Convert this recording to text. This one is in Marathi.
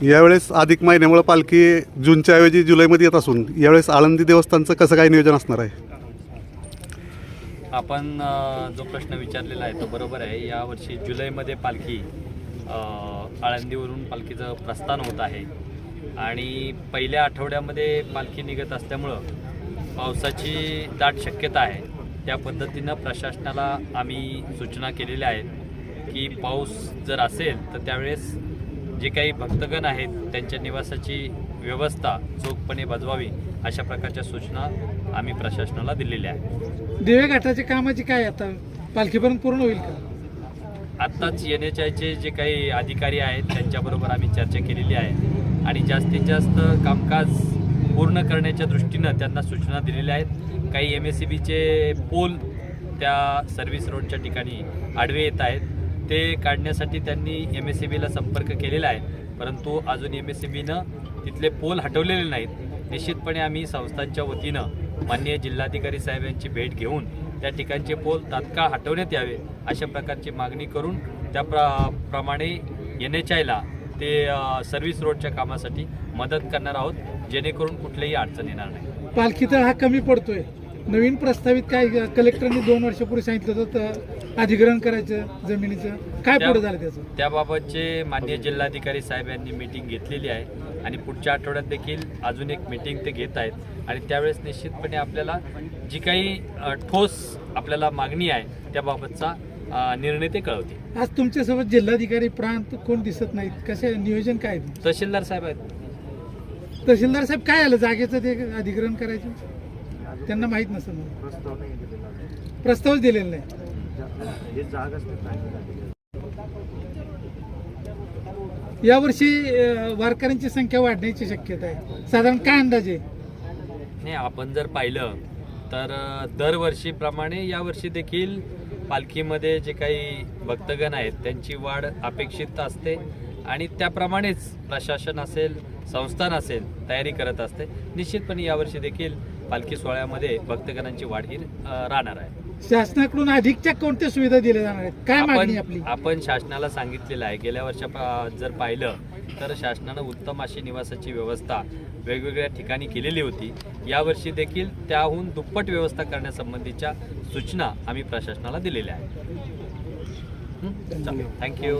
यावेळेस अधिक महिन्यामुळे पालखी जूनच्या ऐवजी जुलैमध्ये येत असून यावेळेस आळंदी देवस्थानचं कसं काय नियोजन असणार आहे? आपण जो प्रश्न विचारलेला आहे तो बरोबर आहे. यावर्षी जुलैमध्ये पालखी आळंदीवरून पालखीचं प्रस्थान होत आहे आणि पहिल्या आठवड्यामध्ये पालखी निघत असल्यामुळं पावसाची दाट शक्यता आहे. त्या पद्धतीनं प्रशासनाला आम्ही सूचना केलेल्या आहेत की पाऊस जर असेल तर त्यावेळेस जे काही भक्तगण आहेत त्यांच्या निवासाची व्यवस्था चोखपणे बजवावी अशा प्रकारच्या सूचना आम्ही प्रशासनाला दिलेल्या आहेत. दिवे घाटाच्या कामाची काय आता पालखीपर्यंत पूर्ण होईल का? आत्ताच NHIचे जे काही अधिकारी आहेत त्यांच्याबरोबर आम्ही चर्चा केलेली आहे आणि जास्तीत जास्त कामकाज पूर्ण करण्याच्या दृष्टीनं त्यांना सूचना दिलेल्या आहेत. काही MSEBचे पोल त्या सर्व्हिस रोडच्या ठिकाणी आडवे येत आहेत, ते काढण्यासाठी त्यांनी MSEBला संपर्क केलेला आहे, परंतु अजून MSEBनं तिथले पोल हटवलेले नाहीत. निश्चितपणे आम्ही संस्थांच्या वतीनं माननीय जिल्हाधिकारी साहेब यांची भेट घेऊन त्या ठिकाणचे पोल तात्काळ हटवण्यात यावे अशा प्रकारची मागणी करून त्या प्रमाणे NHIला ते सर्व्हिस रोडच्या कामासाठी मदत करणार आहोत, जेणेकरून कुठलीही अडचण येणार नाही. पालखीचा हा कमी पडतोय. नवीन प्रस्तावित काय कलेक्टरने 2 वर्षापूर्वी सांगितलं होतं अधिग्रहण करायचं जमिनीचं, काय पुढे झालं त्याचं? त्याबाबतचे माननीय जिल्हाधिकारी साहेब यांनी मीटिंग घेतलेली आहे आणि पुढच्या आठवड्यात देखील अजून एक मीटिंग ते घेत आहेत आणि त्यावेळेस निश्चितपणे आपल्याला जी काही ठोस आपल्याला मागणी आहे त्याबाबतचा निर्णय ते कळवतील. आज तुमच्यासोबत जिल्हाधिकारी प्रांत कोण दिसत नाहीत, कसे नियोजन काय? तहसीलदार साहेब आहेत. तहसीलदार साहेब काय आलं जागेचं ते अधिग्रहण करायचं त्यांना माहीत नसेल, प्रस्तावच दिलेला नाही. यावर्षी वारकऱ्यांची संख्या वाढण्याची शक्यता आहे, साधारण काय अंदाजे? नाही, आपण जर पाहिलं तर दरवर्षीप्रमाणे यावर्षी देखील पालखीमध्ये जे काही भक्तगण आहेत त्यांची वाढ अपेक्षित असते आणि त्याप्रमाणेच प्रशासन असेल संस्थान असेल तयारी करत असते. निश्चितपणे यावर्षी देखील पालखी सोहळ्यामध्ये भक्तगणांची वाढ ही राहणार आहे. शासनाकडून अधिकच्या कोणत्या सुविधा दिल्या जाणार आहेत, काय मागणी आपली? आपण शासनाला सांगितलेलं आहे. गेल्या वर्षा जर पाहिलं तर शासनानं उत्तम अशी निवासाची व्यवस्था वेगवेगळ्या ठिकाणी केलेली होती. यावर्षी देखील त्याहून दुप्पट व्यवस्था करण्यासंबंधीच्या सूचना आम्ही प्रशासनाला दिलेल्या आहेत. थँक्यू.